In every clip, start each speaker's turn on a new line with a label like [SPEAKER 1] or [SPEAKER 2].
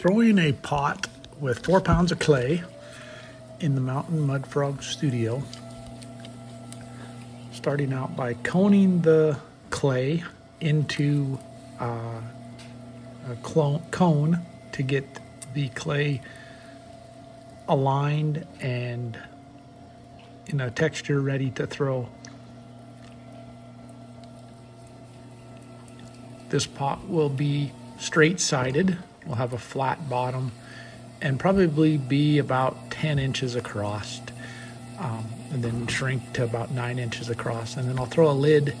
[SPEAKER 1] throwing a pot with 4 pounds of clay in the Mountain Mud Frog studio. Starting out by coning the clay into a cone to get the clay aligned and in a texture ready to throw. This pot will be straight-sided, will have a flat bottom, and probably be about 10 inches across, and then shrink to about 9 inches across. And then I'll throw a lid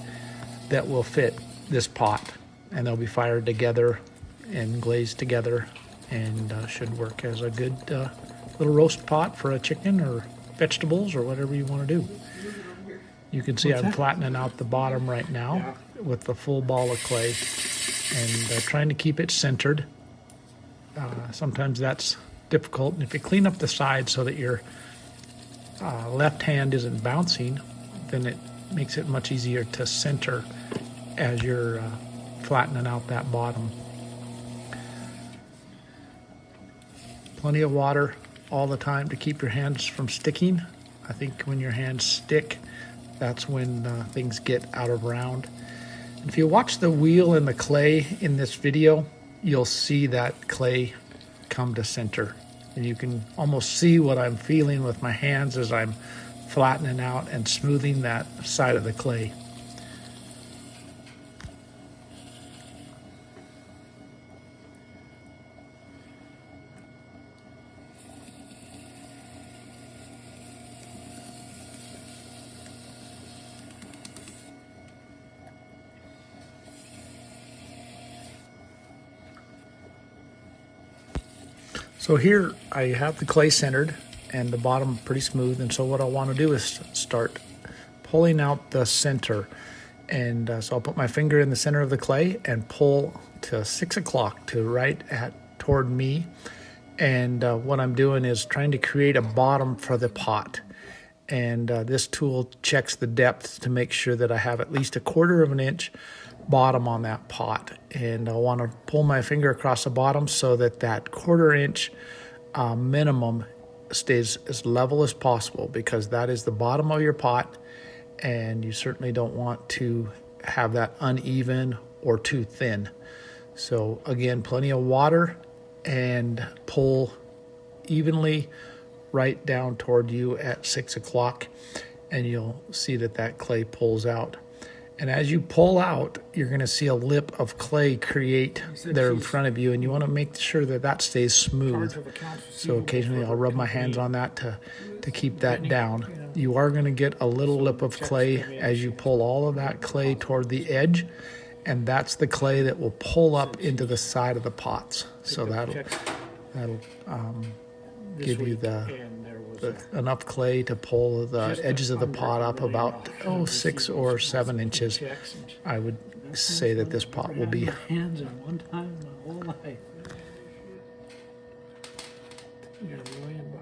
[SPEAKER 1] that will fit this pot, and they'll be fired together and glazed together, and should work as a good little roast pot for a chicken or vegetables or whatever you want to do. You can see I'm flattening out the bottom right now with the full ball of clay and trying to keep it centered. Sometimes that's difficult, and if you clean up the sides so that your left hand isn't bouncing, then it makes it much easier to center as you're flattening out that bottom. Plenty of water all the time to keep your hands from sticking. I think when your hands stick, that's when things get out of round. And if you watch the wheel and the clay in this video, you'll see that clay come to center. And you can almost see what I'm feeling with my hands as I'm flattening out and smoothing that side of the clay. So here I have the clay centered and the bottom pretty smooth, and so what I want to do is start pulling out the center. And so I'll put my finger in the center of the clay and pull to 6 o'clock to right toward me. And what I'm doing is trying to create a bottom for the pot. And this tool checks the depth to make sure that I have at least 1/4 of an inch bottom on that pot, and I want to pull my finger across the bottom so that that 1/4 inch minimum stays as level as possible, because that is the bottom of your pot, and you certainly don't want to have that uneven or too thin. So again, plenty of water, and pull evenly right down toward you at 6 o'clock, and you'll see that that clay pulls out. And as you pull out, you're going to see a lip of clay create there in front of you, and you want to make sure that that stays smooth. So occasionally I'll rub my hands on that to keep that down. You are going to get a little lip of clay as you pull all of that clay toward the edge, and that's the clay that will pull up into the side of the pots. So that'll give you enough clay to pull the edges of the pot up about 6 or 7 inches. I would say that this pot will be.
[SPEAKER 2] Hands in one time my whole life. You got $1 million.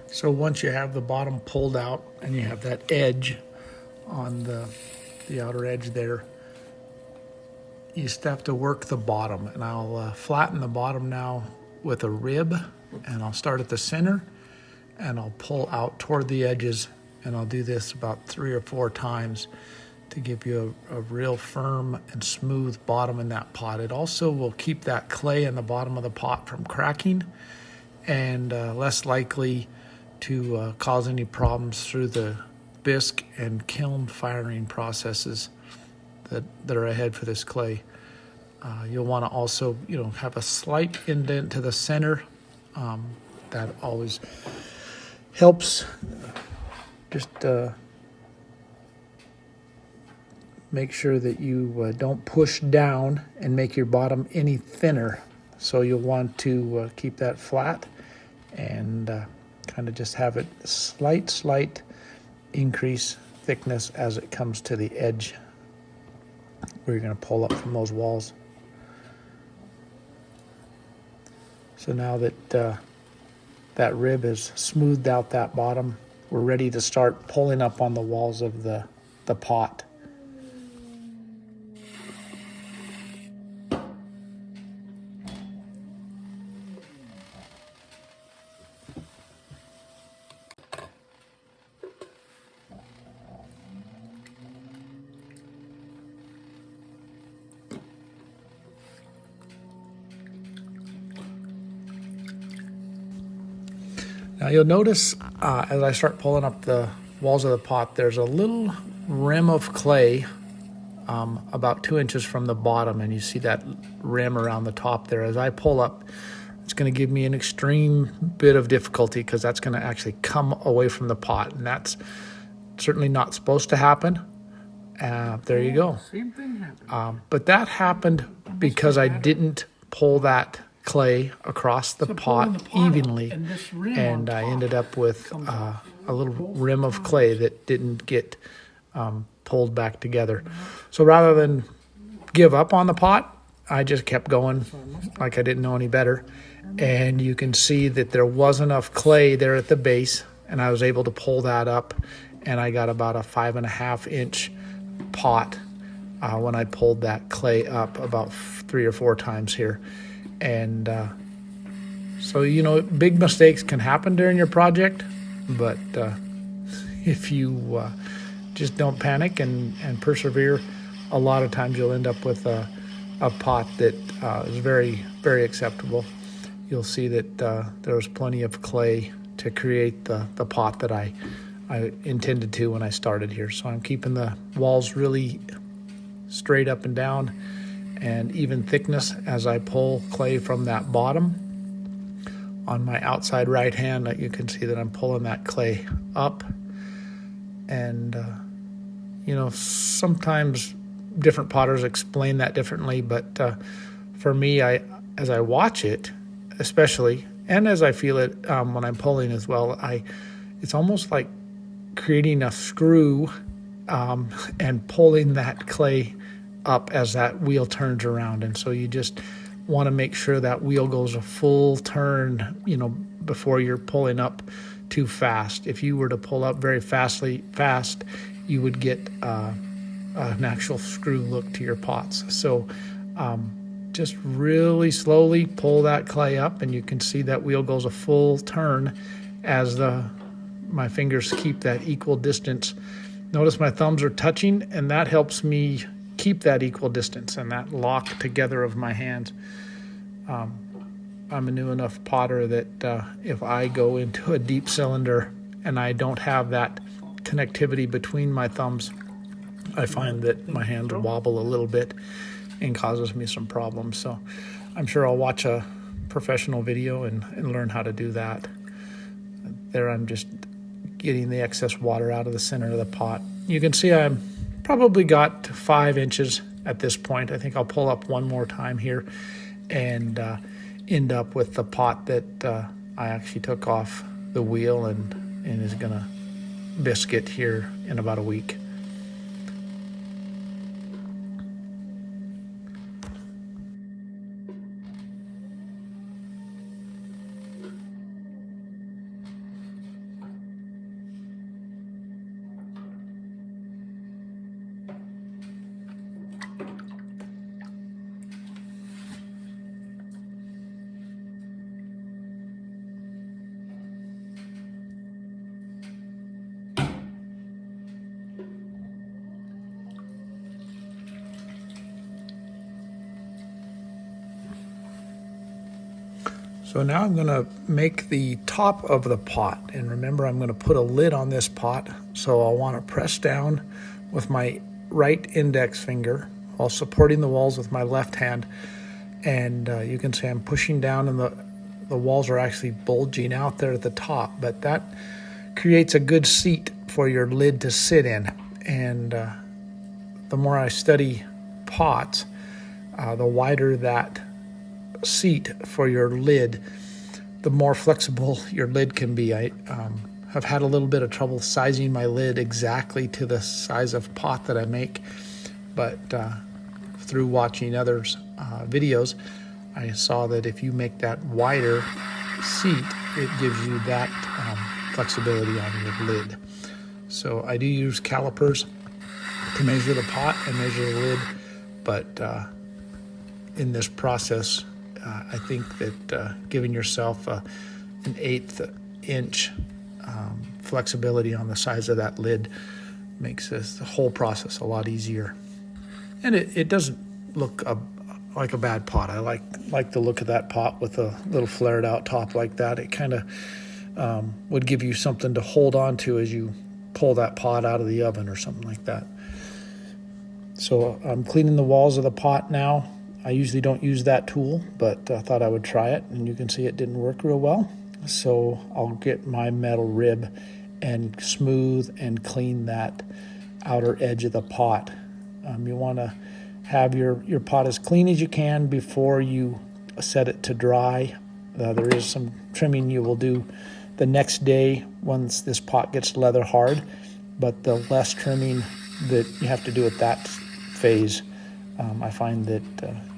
[SPEAKER 1] So once you have the bottom pulled out and you have that edge on the outer edge there, you just have to work the bottom. And I'll flatten the bottom now with a rib, and I'll start at the center and I'll pull out toward the edges, and I'll do this about 3 or 4 times to give you a real firm and smooth bottom in that pot. It also will keep that clay in the bottom of the pot from cracking, and less likely to cause any problems through the bisque and kiln firing processes that are ahead for this clay. You'll want to also, have a slight indent to the center. That always helps. Just make sure that you don't push down and make your bottom any thinner. So you'll want to keep that flat and kind of just have it slight increase thickness as it comes to the edge where you're going to pull up from those walls. So now that that rib has smoothed out that bottom, we're ready to start pulling up on the walls of the pot. Now you'll notice as I start pulling up the walls of the pot, there's a little rim of clay about 2 inches from the bottom, and you see that rim around the top there. As I pull up, it's going to give me an extreme bit of difficulty because that's going to actually come away from the pot, and that's certainly not supposed to happen. There you go.
[SPEAKER 2] Same thing happened.
[SPEAKER 1] But that happened because I didn't pull that clay across the pot evenly, and I ended up with a little rim of clay that didn't get pulled back together. So rather than give up on the pot, I just kept going like I didn't know any better. And you can see that there was enough clay there at the base, and I was able to pull that up, and I got about a 5.5 inch pot when I pulled that clay up about 3 or 4 times here. And so, you know, big mistakes can happen during your project, but if you just don't panic and persevere, a lot of times you'll end up with a pot that is very, very acceptable. You'll see that there was plenty of clay to create the pot that I intended to when I started here. So I'm keeping the walls really straight up and down and even thickness as I pull clay from that bottom. On my outside right hand, you can see that I'm pulling that clay up. And, you know, sometimes different potters explain that differently, but for me, as I watch it, especially, and as I feel it when I'm pulling as well, it's almost like creating a screw and pulling that clay up as that wheel turns around. And so you just want to make sure that wheel goes a full turn, you know, before you're pulling up too fast. If you were to pull up very fast, you would get an actual screw look to your pots. So just really slowly pull that clay up, and you can see that wheel goes a full turn as my fingers keep that equal distance. Notice my thumbs are touching, and that helps me keep that equal distance and that lock together of my hands. I'm a new enough potter that if I go into a deep cylinder and I don't have that connectivity between my thumbs, I find that my hands wobble a little bit and causes me some problems. So I'm sure I'll watch a professional video and learn how to do that. There I'm just getting the excess water out of the center of the pot. You can see I'm probably got 5 inches at this point. I think I'll pull up one more time here and end up with the pot that I actually took off the wheel and is gonna biscuit here in about a week. So now I'm going to make the top of the pot, and remember I'm going to put a lid on this pot, so I'll want to press down with my right index finger while supporting the walls with my left hand, and you can see I'm pushing down and the walls are actually bulging out there at the top, but that creates a good seat for your lid to sit in, and the more I study pots, the wider that seat for your lid, the more flexible your lid can be. I have had a little bit of trouble sizing my lid exactly to the size of pot that I make, but through watching others' videos, I saw that if you make that wider seat, it gives you that flexibility on your lid. So I do use calipers to measure the pot and measure the lid, but in this process, I think that giving yourself an 1/8 inch flexibility on the size of that lid makes the whole process a lot easier. And it doesn't look like a bad pot. I like the look of that pot with a little flared out top like that. It kind of would give you something to hold on to as you pull that pot out of the oven or something like that. So I'm cleaning the walls of the pot now. I usually don't use that tool, but I thought I would try it, and you can see it didn't work real well. So I'll get my metal rib and smooth and clean that outer edge of the pot. You want to have your pot as clean as you can before you set it to dry. There is some trimming you will do the next day once this pot gets leather hard, but the less trimming that you have to do at that phase, I find that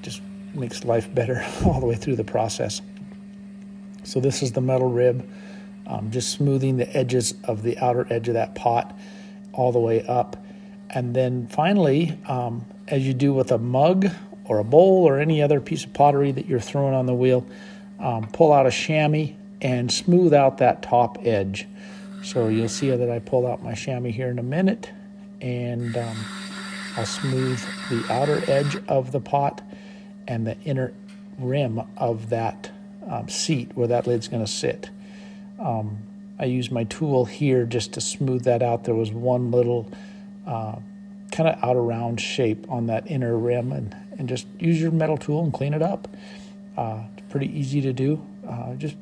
[SPEAKER 1] just makes life better all the way through the process. So this is the metal rib, just smoothing the edges of the outer edge of that pot all the way up. And then finally, as you do with a mug or a bowl or any other piece of pottery that you're throwing on the wheel, pull out a chamois and smooth out that top edge. So you'll see that I pull out my chamois here in a minute, and I'll smooth the outer edge of the pot and the inner rim of that seat where that lid's going to sit. I use my tool here just to smooth that out. There was one little kind of outer round shape on that inner rim, and just use your metal tool and clean it up. It's pretty easy to do. Just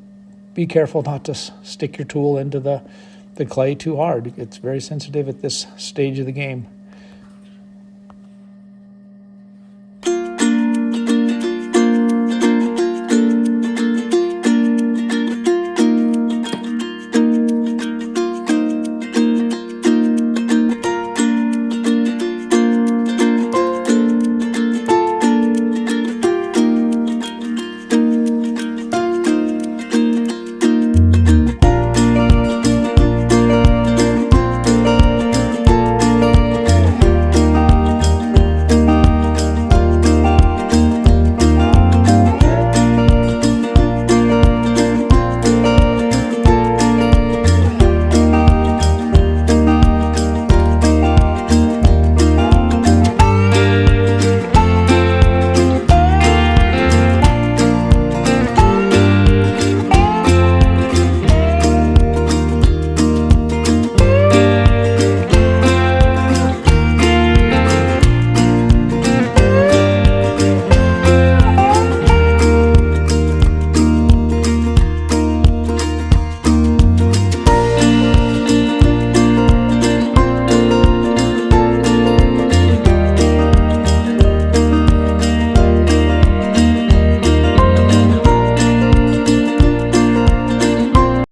[SPEAKER 1] be careful not to stick your tool into the clay too hard. It's very sensitive at this stage of the game.